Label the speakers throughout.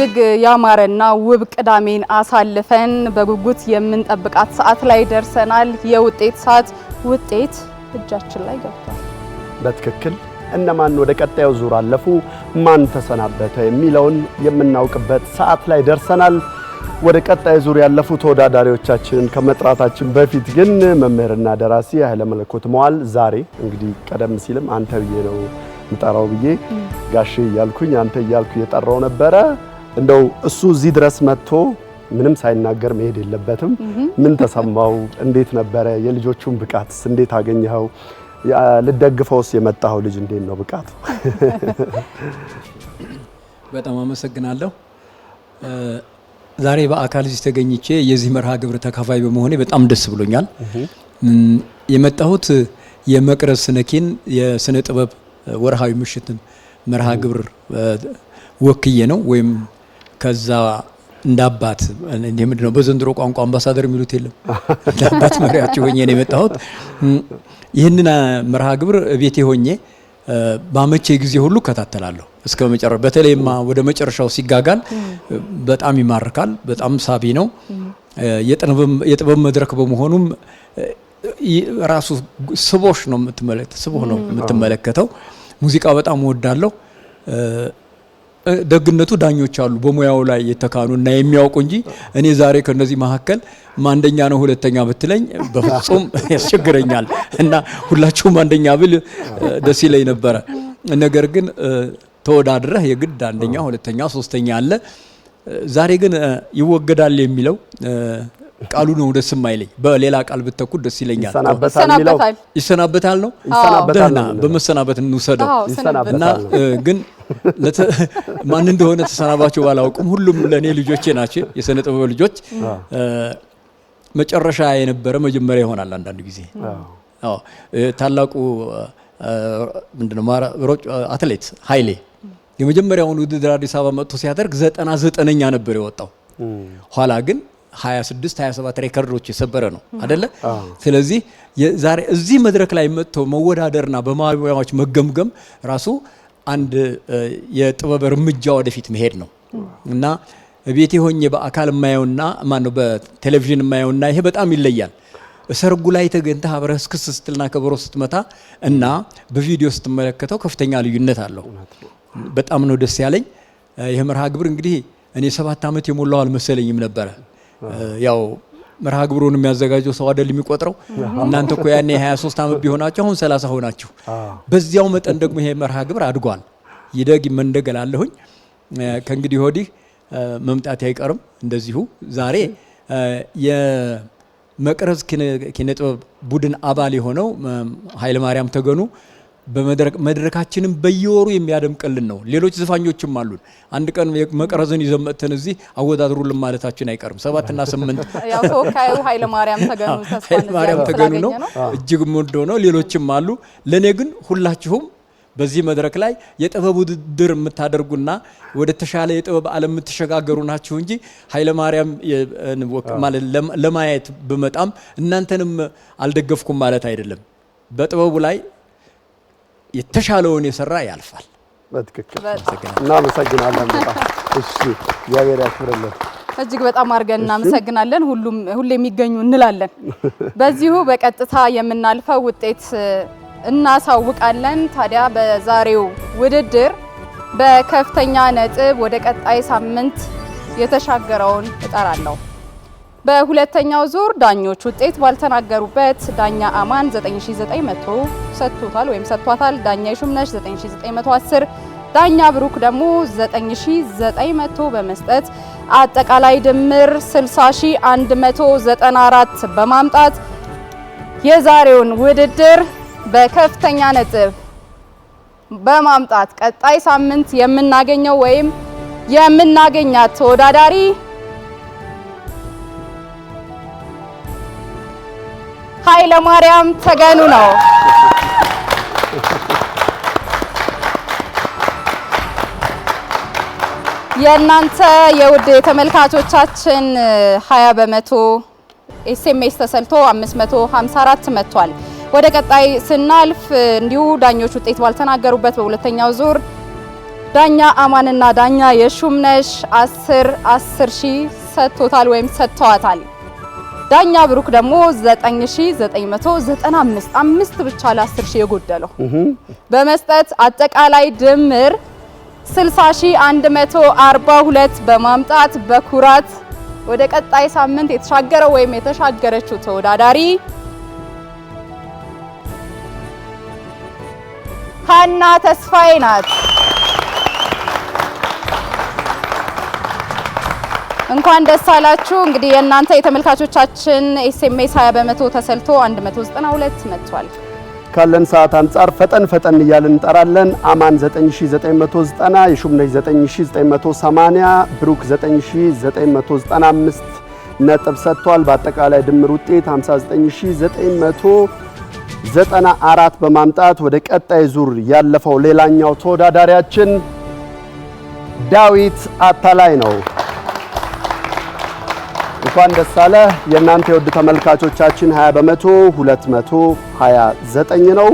Speaker 1: እጅግ ያማረና ውብ ቅዳሜን አሳልፈን በጉጉት የምንጠብቃት ሰዓት ላይ ደርሰናል። የውጤት ሰዓት ውጤት እጃችን ላይ ገብቷል።
Speaker 2: በትክክል እነማን ወደ ቀጣዩ ዙር አለፉ፣ ማን ተሰናበተ የሚለውን የምናውቅበት ሰዓት ላይ ደርሰናል። ወደ ቀጣዩ ዙር ያለፉ ተወዳዳሪዎቻችንን ከመጥራታችን በፊት ግን መምህርና ደራሲ ኃይለ መለኮት መዋል ዛሬ እንግዲህ ቀደም ሲልም አንተ ብዬ ነው ምጣራው ብዬ ጋሼ እያልኩኝ አንተ እያልኩ እየጠራው ነበረ። እንደው እሱ እዚህ ድረስ መጥቶ ምንም ሳይናገር መሄድ የለበትም። ምን ተሰማው? እንዴት ነበረ? የልጆቹን ብቃትስ እንዴት አገኘኸው? ልደግፈውስ የመጣው ልጅ እንዴት ነው ብቃቱ?
Speaker 3: በጣም አመሰግናለሁ። ዛሬ በአካል እዚህ ተገኝቼ የዚህ መርሃ ግብር ተካፋይ በመሆኔ በጣም ደስ ብሎኛል። የመጣሁት የመቅረዝ ስነኪን የስነ ጥበብ ወርሃዊ ምሽትን መርሃ ግብር ወክዬ ነው። ወይም ከዛ እንዳባት እንደምንድነው በዘንድሮ ቋንቋ አምባሳደር የሚሉት የለም እንዳባት መሪያቸው ሆኜ ነው የመጣሁት። ይህንን መርሃ ግብር ቤቴ ሆኜ ባመቼ ጊዜ ሁሉ ከታተላለሁ እስከ መጨረሻው። በተለይማ ወደ መጨረሻው ሲጋጋል በጣም ይማርካል። በጣም ሳቢ ነው። የጥበብ መድረክ በመሆኑም ራሱ ስቦሽ ነው የምትመለከተው። ሙዚቃ በጣም ወዳለሁ። ደግነቱ ዳኞች አሉ በሙያው ላይ የተካኑና የሚያውቁ እንጂ እኔ ዛሬ ከነዚህ መካከል አንደኛ ነው ሁለተኛ ብትለኝ በፍጹም ያስቸግረኛል እና ሁላችሁም አንደኛ ብል ደስ ይለኝ ነበረ። ነገር ግን ተወዳድረህ የግድ አንደኛ ሁለተኛ ሶስተኛ አለ። ዛሬ ግን ይወገዳል የሚለው ቃሉ ነው ደስ የማይለኝ። በሌላ ቃል ብትተኩት ደስ ይለኛል። ይሰናበታል ነው ደህና በመሰናበት እንውሰደው እና ግን ማን እንደሆነ ተሰናባቸው ባላውቅም ሁሉም ለኔ ልጆቼ ናቸው፣ የስነ ጥበብ ልጆች። መጨረሻ የነበረ መጀመሪያ ይሆናል አንዳንድ ጊዜ። ታላቁ ምንድነው አትሌት ኃይሌ የመጀመሪያውን ውድድር አዲስ አበባ መጥቶ ሲያደርግ 99ኛ ነበር የወጣው። ኋላ ግን 26 27 ሬከርዶች የሰበረ ነው አይደለ? ስለዚህ ዛሬ እዚህ መድረክ ላይ መጥቶ መወዳደርና በማባያዎች መገምገም ራሱ አንድ የጥበብ እርምጃ ወደፊት መሄድ ነው እና ቤቴ ሆኜ በአካል የማየውና ማነው በቴሌቪዥን የማየውና ይሄ በጣም ይለያል። ሰርጉ ላይ ተገኝተህ አብረህ እስክስ ስትልና ከበሮ ስትመታ እና በቪዲዮ ስትመለከተው ከፍተኛ ልዩነት አለው። በጣም ነው ደስ ያለኝ። ይሄ መርሃ ግብር እንግዲህ እኔ 7 ዓመት የሞላው አልመሰለኝም ነበረ። ያው መርሃ ግብሩን የሚያዘጋጀው ሰው አይደል የሚቆጥረው። እናንተ እኮ ያኔ 23 ዓመት ቢሆናችሁ አሁን 30 ሆናችሁ። በዚያው መጠን ደግሞ ይሄ መርሃ ግብር አድጓል። ይደግ መንደገላለሁኝ። ከእንግዲህ ወዲህ መምጣት አይቀርም። እንደዚሁ ዛሬ የመቅረዝ ኪነጥበብ ቡድን አባል የሆነው ኃይለ ማርያም ተገኑ በመድረካችንም በየወሩ የሚያደምቅልን ነው። ሌሎች ዘፋኞችም አሉን። አንድ ቀን መቅረዝን ይዘን መጥተን እዚህ አወዳድሩልን ማለታችን አይቀርም። 7 እና 8
Speaker 1: ያው ተወካዩ ኃይለ ማርያም ተገኑ
Speaker 3: ነው። እጅግ ወዶ ነው። ሌሎችም አሉ። ለኔ ግን ሁላችሁም በዚህ መድረክ ላይ የጥበብ ውድድር የምታደርጉና ወደ ተሻለ የጥበብ ዓለም የምትሸጋገሩ ናችሁ እንጂ ኃይለ ማርያም ማለት ለማየት በመጣም እናንተንም አልደገፍኩም ማለት አይደለም። በጥበቡ ላይ የተሻለውን የሰራ ያልፋል።
Speaker 2: በትክክል እናመሰግናለን። እሺ እግዚአብሔር ያክብርልን።
Speaker 1: እጅግ በጣም አድርገን እናመሰግናለን። ሁሌ የሚገኙ እንላለን። በዚሁ በቀጥታ የምናልፈው ውጤት እናሳውቃለን። ታዲያ በዛሬው ውድድር በከፍተኛ ነጥብ ወደ ቀጣይ ሳምንት የተሻገረውን እጠራለሁ። በሁለተኛው ዙር ዳኞች ውጤት ባልተናገሩበት ዳኛ አማን 9900 ሰጥቷል ወይም ሰጥቷታል። ዳኛ ይሹምነሽ 9910፣ ዳኛ ብሩክ ደግሞ 9900 በመስጠት አጠቃላይ ድምር 60194 በማምጣት የዛሬውን ውድድር በከፍተኛ ነጥብ በማምጣት ቀጣይ ሳምንት የምናገኘው ወይም የምናገኛት ተወዳዳሪ ኃይለ ማርያም ተገኑ ነው። የእናንተ የውድ ተመልካቾቻችን 20 በመቶ ኤስኤምኤስ ተሰልቶ 554 መጥቷል። ወደ ቀጣይ ስናልፍ እንዲሁ ዳኞች ውጤት ባልተናገሩበት በሁለተኛው ዙር ዳኛ አማንና ዳኛ የሹምነሽ 10 ሺህ ሰጥቶታል ወይም ሰጥተዋታል። ዳኛ ብሩክ ደግሞ 9995 5 ብቻ ለ10 ሺህ የጎደለው በመስጠት አጠቃላይ ድምር 60142 በማምጣት በኩራት ወደ ቀጣይ ሳምንት የተሻገረው ወይም የተሻገረችው ተወዳዳሪ ሃና ተስፋዬ ናት። እንኳን ደስ አላችሁ። እንግዲህ የእናንተ የተመልካቾቻችን ኤስኤምኤስ 20% ተሰልቶ 192 መጥቷል።
Speaker 2: ካለን ሰዓት አንጻር ፈጠን እያልን እንጠራለን። አማን 9990፣ የሹምነሽ 9980፣ ብሩክ 9995 ነጥብ ሰጥቷል። በአጠቃላይ ድምር ውጤት 59994 በማምጣት ወደ ቀጣይ ዙር ያለፈው ሌላኛው ተወዳዳሪያችን ዳዊት አታላይ ነው። እንኳን ደስ አለ። የእናንተ የውድ ተመልካቾቻችን 20% 229 ነው።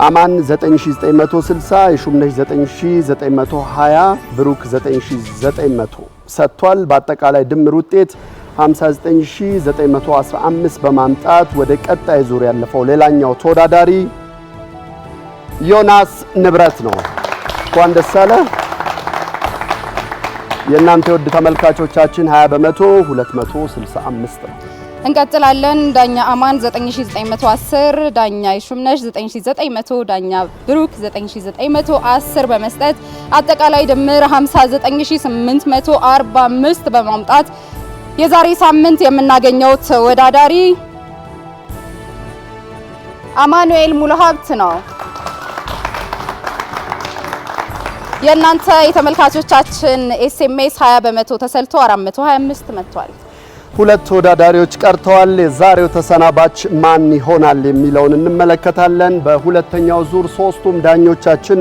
Speaker 2: አማን 9960፣ የሹምነሽ 9920፣ ብሩክ 9900 ሰጥቷል። በአጠቃላይ ድምር ውጤት 59915 በማምጣት ወደ ቀጣይ ዙር ያለፈው ሌላኛው ተወዳዳሪ ዮናስ ንብረት ነው። እንኳን ደስ አለ። የእናንተ የውድ ተመልካቾቻችን 20% 265 ነው።
Speaker 1: እንቀጥላለን። ዳኛ አማን 9910፣ ዳኛ የሹምነሽ 9900፣ ዳኛ ብሩክ 9910 በመስጠት አጠቃላይ ድምር 59845 በማምጣት የዛሬ ሳምንት የምናገኘው ተወዳዳሪ አማኑኤል ሙሉሀብት ነው። የእናንተ የተመልካቾቻችን ኤስኤምኤስ 20% ተሰልቶ 425 መጥቷል።
Speaker 2: ሁለት ተወዳዳሪዎች ቀርተዋል። የዛሬው ተሰናባች ማን ይሆናል የሚለውን እንመለከታለን። በሁለተኛው ዙር ሶስቱም ዳኞቻችን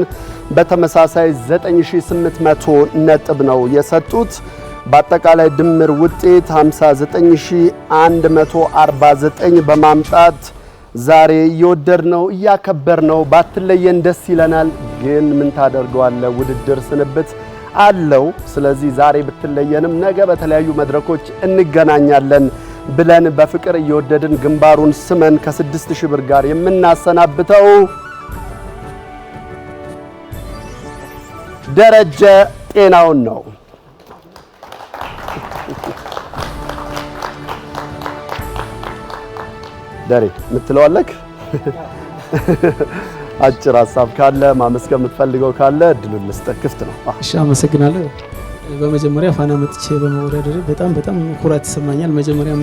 Speaker 2: በተመሳሳይ 9800 ነጥብ ነው የሰጡት። በአጠቃላይ ድምር ውጤት 59149 በማምጣት ዛሬ እየወደድነው እያከበርነው ባትለየን ደስ ይለናል። ግን ምን ታደርገዋለህ፣ ውድድር ስንብት አለው። ስለዚህ ዛሬ ብትለየንም ነገ በተለያዩ መድረኮች እንገናኛለን ብለን በፍቅር እየወደድን ግንባሩን ስመን ከ6000 ብር ጋር የምናሰናብተው ደረጀ ጤናውን ነው። ደሬ ምትለዋለክ አጭር ሀሳብ ካለ ማመስገን የምትፈልገው ካለ እድሉን ልስጥህ፣ ክፍት ነው።
Speaker 4: እሺ፣ አመሰግናለሁ። በመጀመሪያ ፋና መጥቼ በመወዳደር በጣም ኩራት ይሰማኛል። መጀመሪያም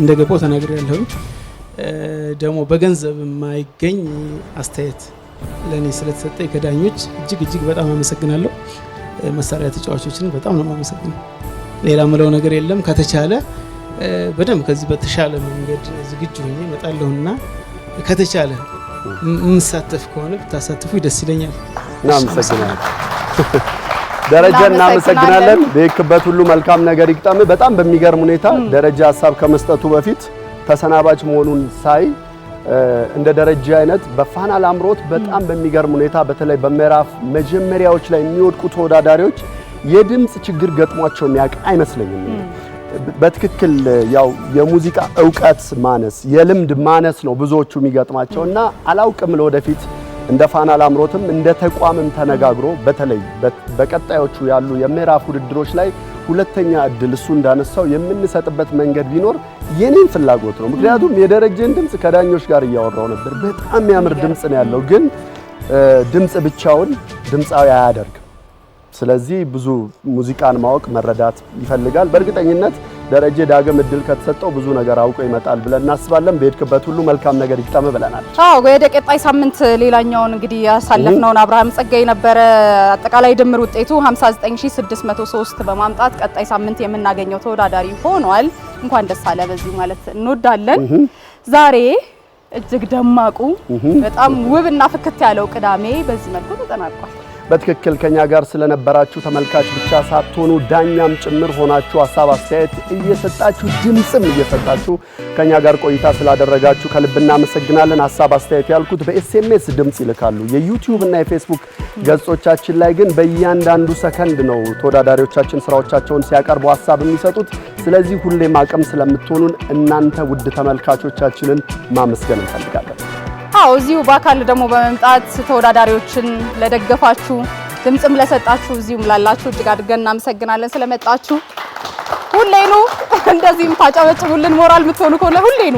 Speaker 4: እንደገባው ተናግሬያለሁ። ደግሞ በገንዘብ የማይገኝ አስተያየት ለኔ ስለተሰጠኝ ከዳኞች እጅግ በጣም አመሰግናለሁ። መሳሪያ ተጫዋቾችን በጣም ነው የማመሰግነው። ሌላ ምለው ነገር የለም። ከተቻለ በደንብ ከዚህ በተሻለ መንገድ ዝግጁ ሆኜ እመጣለሁና ከተቻለ እንሳተፍ ከሆነ ብታሳትፉ ደስ ይለኛል።
Speaker 2: እናመሰግናለን ደረጃ፣ እናመሰግናለን። በየክበት ሁሉ መልካም ነገር ይግጠም። በጣም በሚገርም ሁኔታ ደረጃ ሀሳብ ከመስጠቱ በፊት ተሰናባች መሆኑን ሳይ እንደ ደረጃ አይነት በፋና ላምሮት በጣም በሚገርም ሁኔታ በተለይ በምዕራፍ መጀመሪያዎች ላይ የሚወድቁ ተወዳዳሪዎች የድምጽ ችግር ገጥሟቸው የሚያውቅ አይመስለኝም። በትክክል ያው የሙዚቃ ዕውቀት ማነስ፣ የልምድ ማነስ ነው ብዙዎቹ የሚገጥማቸውና አላውቅም ለወደፊት እንደ ፋና ላምሮትም እንደ ተቋምም ተነጋግሮ በተለይ በቀጣዮቹ ያሉ የምዕራፍ ውድድሮች ላይ ሁለተኛ እድል እሱ እንዳነሳው የምንሰጥበት መንገድ ቢኖር የኔን ፍላጎት ነው። ምክንያቱም የደረጀን ድምጽ ከዳኞች ጋር እያወራው ነበር። በጣም የሚያምር ድምጽ ነው ያለው፣ ግን ድምጽ ብቻውን ድምጻዊ አያደርግም። ስለዚህ ብዙ ሙዚቃን ማወቅ መረዳት ይፈልጋል። በእርግጠኝነት ደረጀ ዳግም እድል ከተሰጠው ብዙ ነገር አውቆ ይመጣል ብለን እናስባለን። በሄድክበት ሁሉ መልካም ነገር ይግጠም ብለናል።
Speaker 1: አዎ፣ ወደ ቀጣይ ሳምንት ሌላኛውን እንግዲህ ያሳለፍነውን አብርሃም ጸጋይ ነበረ። አጠቃላይ ድምር ውጤቱ 59603 በማምጣት ቀጣይ ሳምንት የምናገኘው ተወዳዳሪ ሆኗል። እንኳን ደስ አለ በዚህ ማለት እንወዳለን። ዛሬ እጅግ ደማቁ በጣም ውብና ፍክት ያለው ቅዳሜ በዚህ መልኩ ተጠናቋል።
Speaker 2: በትክክል ከኛ ጋር ስለነበራችሁ ተመልካች ብቻ ሳትሆኑ ዳኛም ጭምር ሆናችሁ ሐሳብ አስተያየት እየሰጣችሁ ድምጽም እየሰጣችሁ ከኛ ጋር ቆይታ ስላደረጋችሁ ከልብ እናመሰግናለን። ሐሳብ አስተያየት ያልኩት በኤስኤምኤስ ድምጽ ይልካሉ። የዩቲዩብ እና የፌስቡክ ገጾቻችን ላይ ግን በእያንዳንዱ ሰከንድ ነው ተወዳዳሪዎቻችን ስራዎቻቸውን ሲያቀርቡ ሐሳብ የሚሰጡት። ስለዚህ ሁሌም አቅም ስለምትሆኑን እናንተ ውድ ተመልካቾቻችንን ማመስገን እንፈልጋለን።
Speaker 1: አዎ እዚሁ በአካል ደግሞ በመምጣት ተወዳዳሪዎችን ለደገፋችሁ ድምጽም ለሰጣችሁ እዚሁም ላላችሁ እጅግ አድርገን እናመሰግናለን ስለመጣችሁ። ሁሌኑ እንደዚህም ታጨበጭቡልን ሞራል የምትሆኑ ከሆነ ሁሌኑ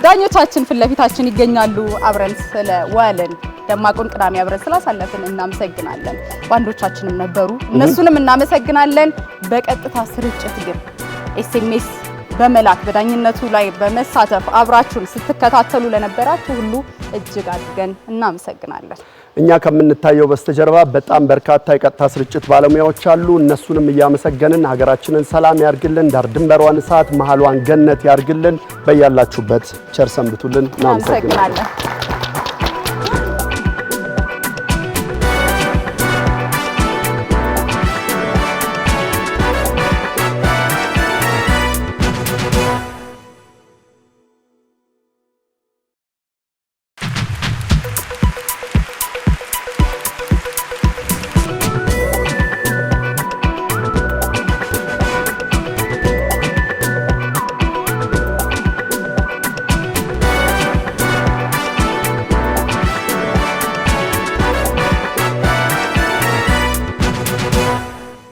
Speaker 1: ዳኞቻችን ፊት ለፊታችን ይገኛሉ። አብረን ስለዋልን ደማቁን ቅዳሜ አብረን ስላሳለፍን እናመሰግናለን። ባንዶቻችንም ነበሩ፣ እነሱንም እናመሰግናለን። በቀጥታ ስርጭት ግን ኤስኤምኤስ በመላክ በዳኝነቱ ላይ በመሳተፍ አብራችሁን ስትከታተሉ ለነበራችሁ ሁሉ እጅግ አድርገን እናመሰግናለን።
Speaker 2: እኛ ከምንታየው በስተጀርባ በጣም በርካታ የቀጥታ ስርጭት ባለሙያዎች አሉ። እነሱንም እያመሰገንን ሀገራችንን ሰላም ያርግልን፣ ዳር ድንበሯን እሳት መሃሏን ገነት ያርግልን። በያላችሁበት ቸር ሰንብቱልን። እናመሰግናለን።